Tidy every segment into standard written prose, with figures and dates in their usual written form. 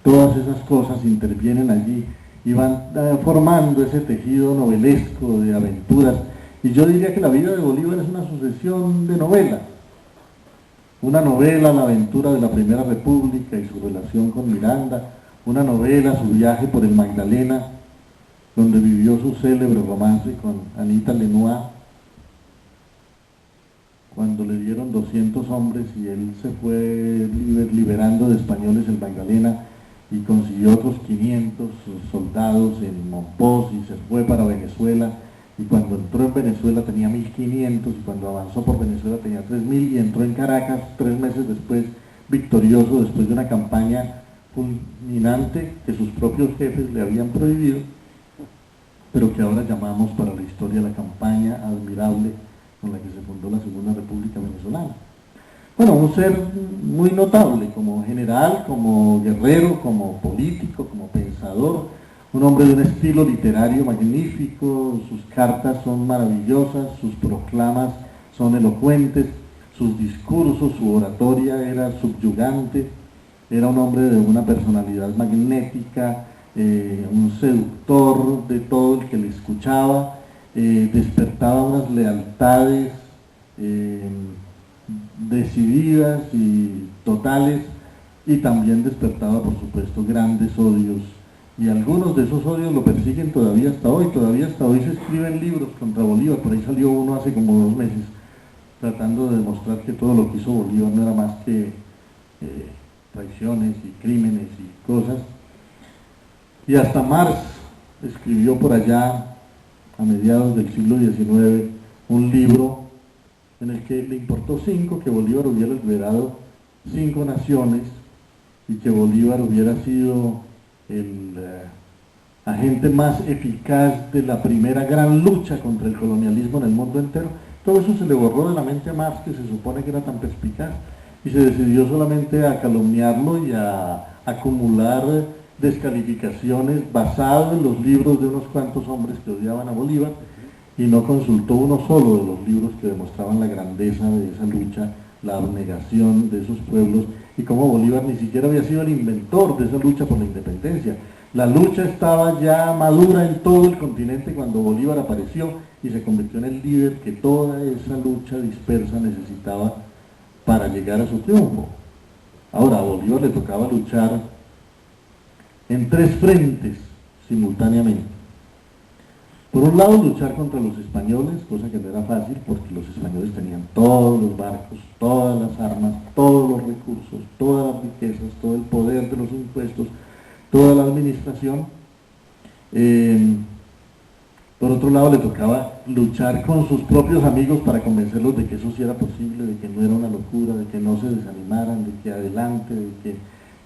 todas esas cosas intervienen allí y van formando ese tejido novelesco de aventuras. Y yo diría que la vida de Bolívar es una sucesión de novelas. Una novela, la aventura de la Primera República y su relación con Miranda, una novela, su viaje por el Magdalena, donde vivió su célebre romance con Anita Lenoir, cuando le dieron 200 hombres y él se fue liberando de españoles el Magdalena y consiguió otros 500 soldados en Monpós y se fue para Venezuela, y cuando entró en Venezuela tenía 1500 y cuando avanzó por Venezuela tenía 3000 y entró en Caracas 3 meses después, victorioso, después de una campaña fulminante que sus propios jefes le habían prohibido, pero que ahora llamamos para la historia la campaña admirable con la que se fundó la Segunda República Venezolana. Bueno, un ser muy notable como general, como guerrero, como político, como pensador, un hombre de un estilo literario magnífico, sus cartas son maravillosas, sus proclamas son elocuentes, sus discursos, su oratoria era subyugante, era un hombre de una personalidad magnética, un seductor de todo el que le escuchaba, despertaba unas lealtades decididas y totales, y también despertaba, por supuesto, grandes odios, y algunos de esos odios lo persiguen todavía hasta hoy se escriben libros contra Bolívar. Por ahí salió uno hace como 2 meses, tratando de demostrar que todo lo que hizo Bolívar no era más que traiciones y crímenes y cosas. Y hasta Marx escribió por allá, a mediados del siglo XIX, un libro en el que le importó 5, que Bolívar hubiera liberado 5 naciones y que Bolívar hubiera sido el agente más eficaz de la primera gran lucha contra el colonialismo en el mundo entero. Todo eso se le borró de la mente a Marx, que se supone que era tan perspicaz, y se decidió solamente a calumniarlo y a acumular descalificaciones basado en los libros de unos cuantos hombres que odiaban a Bolívar, y no consultó uno solo de los libros que demostraban la grandeza de esa lucha, la abnegación de esos pueblos, y cómo Bolívar ni siquiera había sido el inventor de esa lucha por la independencia. La lucha estaba ya madura en todo el continente cuando Bolívar apareció y se convirtió en el líder que toda esa lucha dispersa necesitaba para llegar a su triunfo. Ahora, a Bolívar le tocaba luchar en 3 frentes simultáneamente. Por un lado, luchar contra los españoles, cosa que no era fácil porque los españoles tenían todos los barcos, todas las armas, todos los recursos, todas las riquezas, todo el poder de los impuestos, toda la administración. Por otro lado, le tocaba luchar con sus propios amigos para convencerlos de que eso sí era posible, de que no era una locura, de que no se desanimaran, de que adelante, de que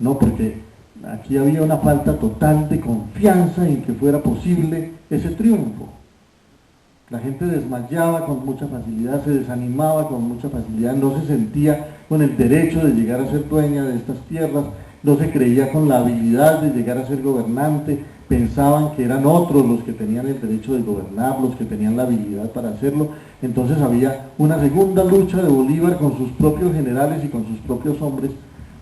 no, porque aquí había una falta total de confianza en que fuera posible ese triunfo. La gente desmayaba con mucha facilidad, se desanimaba con mucha facilidad, no se sentía con el derecho de llegar a ser dueña de estas tierras, no se creía con la habilidad de llegar a ser gobernante, pensaban que eran otros los que tenían el derecho de gobernar, los que tenían la habilidad para hacerlo. Entonces había una segunda lucha de Bolívar con sus propios generales y con sus propios hombres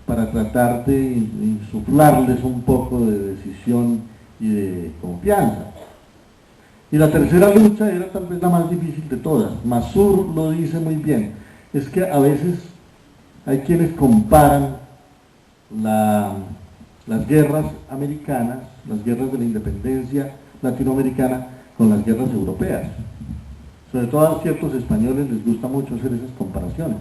para tratar de insuflarles un poco de decisión y de confianza. Y la tercera lucha era tal vez la más difícil de todas. Masur lo dice muy bien, es que a veces hay quienes comparan las guerras americanas, las guerras de la independencia latinoamericana, con las guerras europeas. Sobre todo a ciertos españoles les gusta mucho hacer esas comparaciones.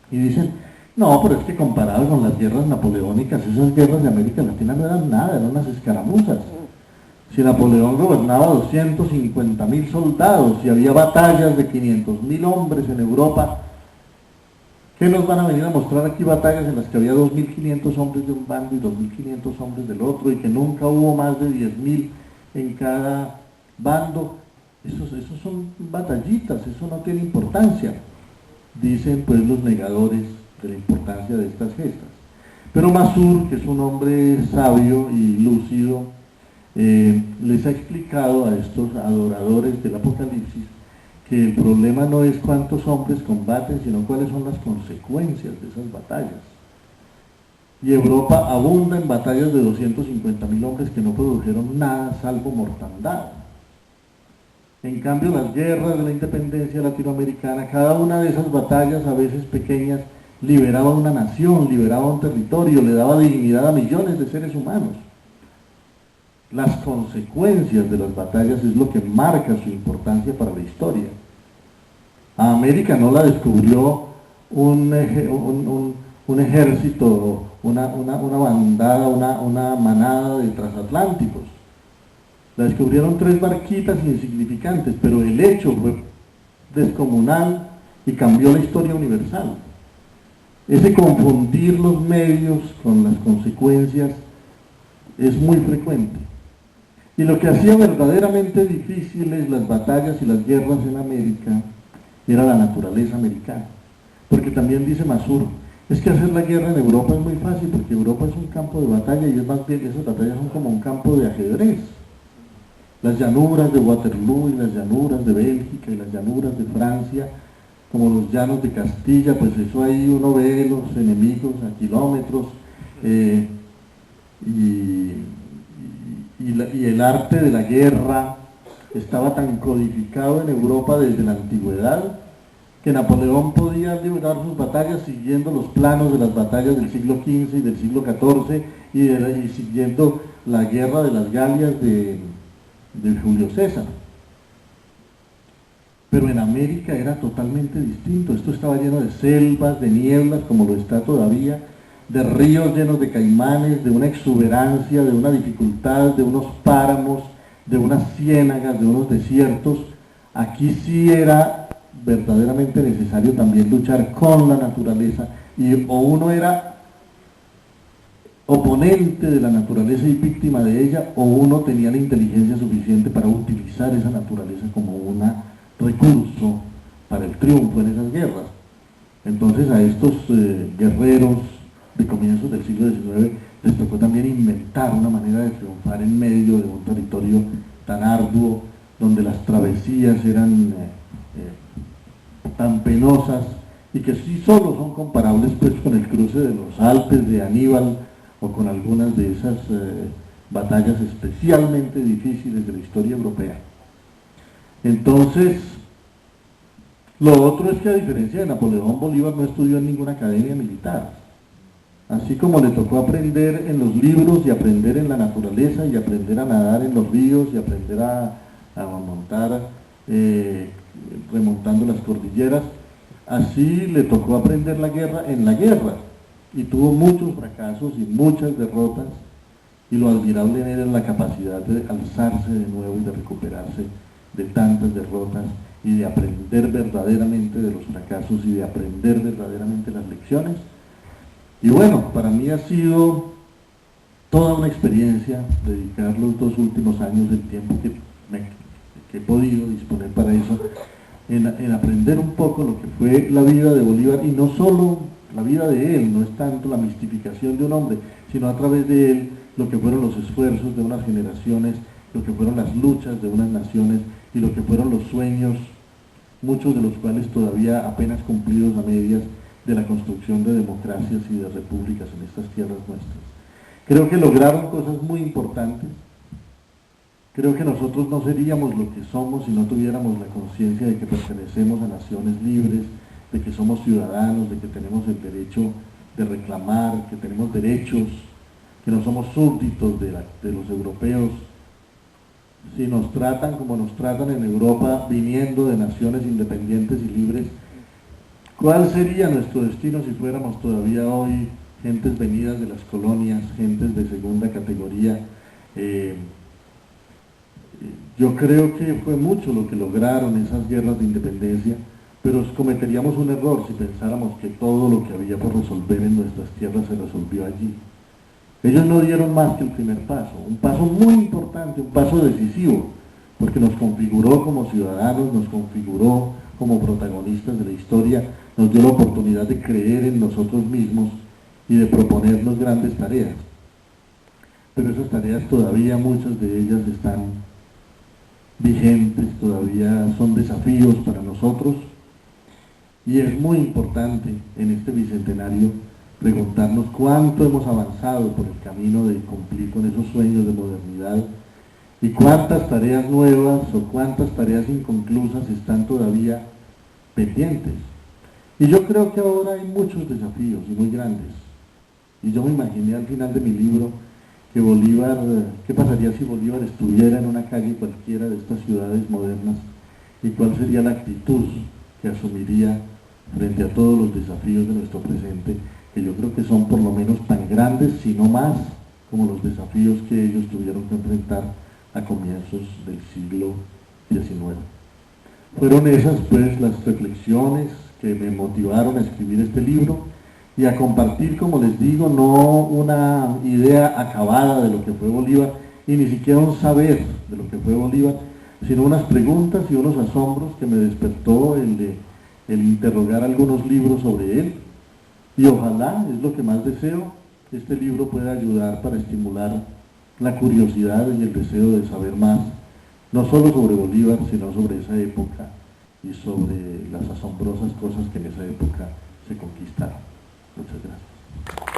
Y dicen, no, pero es que comparado con las guerras napoleónicas, esas guerras de América Latina no eran nada, eran unas escaramuzas. Si Napoleón gobernaba 250.000 soldados y había batallas de 500.000 hombres en Europa, ¿qué nos van a venir a mostrar aquí batallas en las que había 2.500 hombres de un bando y 2.500 hombres del otro y que nunca hubo más de 10.000 en cada bando? Esos son batallitas, eso no tiene importancia, dicen pues los negadores de la importancia de estas gestas. Pero Masur, que es un hombre sabio y lúcido, les ha explicado a estos adoradores del Apocalipsis que el problema no es cuántos hombres combaten, sino cuáles son las consecuencias de esas batallas. y Europa abunda en batallas de 250.000 hombres que no produjeron nada salvo mortandad. En cambio, las guerras de la independencia latinoamericana, cada una de esas batallas, a veces pequeñas, liberaba una nación, liberaba un territorio, le daba dignidad a millones de seres humanos. Las consecuencias de las batallas es lo que marca su importancia para la historia. A América no la descubrió un ejército, una bandada, una manada de transatlánticos. La descubrieron 3 barquitas insignificantes, pero el hecho fue descomunal y cambió la historia universal. Ese confundir los medios con las consecuencias es muy frecuente. Y lo que hacía verdaderamente difíciles las batallas y las guerras en América era la naturaleza americana. Porque también dice Masur, es que hacer la guerra en Europa es muy fácil, porque Europa es un campo de batalla y es más bien, esas batallas son como un campo de ajedrez. Las llanuras de Waterloo y las llanuras de Bélgica y las llanuras de Francia, como los llanos de Castilla, pues eso ahí uno ve los enemigos a kilómetros, y el arte de la guerra estaba tan codificado en Europa desde la antigüedad que Napoleón podía librar sus batallas siguiendo los planos de las batallas del siglo XV y del siglo XIV y siguiendo la guerra de las Galias de Julio César. Pero en América era totalmente distinto. Esto estaba lleno de selvas, de nieblas, como lo está todavía, de ríos llenos de caimanes, de una exuberancia, de una dificultad, de unos páramos, de unas ciénagas, de unos desiertos. Aquí sí era verdaderamente necesario también luchar con la naturaleza, y o uno era oponente de la naturaleza y víctima de ella, o uno tenía la inteligencia suficiente para utilizar esa naturaleza como un recurso para el triunfo en esas guerras. Entonces a estos guerreros de comienzos del siglo XIX les tocó también inventar una manera de triunfar en medio de un territorio tan arduo, donde las travesías eran tan penosas y que sí solo son comparables pues con el cruce de los Alpes de Aníbal o con algunas de esas batallas especialmente difíciles de la historia europea. Entonces, lo otro es que a diferencia de Napoleón, Bolívar no estudió en ninguna academia militar. Así como le tocó aprender en los libros y aprender en la naturaleza y aprender a nadar en los ríos y aprender a montar remontando las cordilleras, así le tocó aprender la guerra en la guerra, y tuvo muchos fracasos y muchas derrotas, y lo admirable en él es la capacidad de alzarse de nuevo y de recuperarse de tantas derrotas y de aprender verdaderamente de los fracasos y de aprender verdaderamente las lecciones. Y bueno, para mí ha sido toda una experiencia dedicar los 2 últimos años del tiempo que he podido disponer para eso, en aprender un poco lo que fue la vida de Bolívar, y no solo la vida de él, no es tanto la mistificación de un hombre, sino a través de él lo que fueron los esfuerzos de unas generaciones, lo que fueron las luchas de unas naciones y lo que fueron los sueños, muchos de los cuales todavía apenas cumplidos a medias, de la construcción de democracias y de repúblicas en estas tierras nuestras. Creo que lograron cosas muy importantes. Creo que nosotros no seríamos lo que somos si no tuviéramos la conciencia de que pertenecemos a naciones libres, de que somos ciudadanos, de que tenemos el derecho de reclamar, que tenemos derechos, que no somos súbditos de los europeos. Si nos tratan como nos tratan en Europa, viniendo de naciones independientes y libres, ¿cuál sería nuestro destino si fuéramos todavía hoy gentes venidas de las colonias, gentes de segunda categoría? Yo creo que fue mucho lo que lograron esas guerras de independencia, pero cometeríamos un error si pensáramos que todo lo que había por resolver en nuestras tierras se resolvió allí. Ellos no dieron más que el primer paso, un paso muy importante, un paso decisivo, porque nos configuró como ciudadanos, nos configuró como protagonistas de la historia, nos dio la oportunidad de creer en nosotros mismos y de proponernos grandes tareas. Pero esas tareas todavía, muchas de ellas están vigentes, todavía son desafíos para nosotros, y es muy importante en este bicentenario preguntarnos cuánto hemos avanzado por el camino de cumplir con esos sueños de modernidad y cuántas tareas nuevas o cuántas tareas inconclusas están todavía pendientes. Y yo creo que ahora hay muchos desafíos y muy grandes. Y yo me imaginé al final de mi libro que Bolívar, ¿qué pasaría si Bolívar estuviera en una calle cualquiera de estas ciudades modernas? ¿Y cuál sería la actitud que asumiría frente a todos los desafíos de nuestro presente, que yo creo que son por lo menos tan grandes, si no más, como los desafíos que ellos tuvieron que enfrentar a comienzos del siglo XIX? Fueron esas pues las reflexiones que me motivaron a escribir este libro y a compartir, como les digo, no una idea acabada de lo que fue Bolívar y ni siquiera un saber de lo que fue Bolívar, sino unas preguntas y unos asombros que me despertó el interrogar algunos libros sobre él. Y ojalá, es lo que más deseo, que este libro pueda ayudar para estimular la curiosidad y el deseo de saber más, no solo sobre Bolívar, sino sobre esa época y sobre las asombrosas cosas que en esa época se conquistaron. Muchas gracias.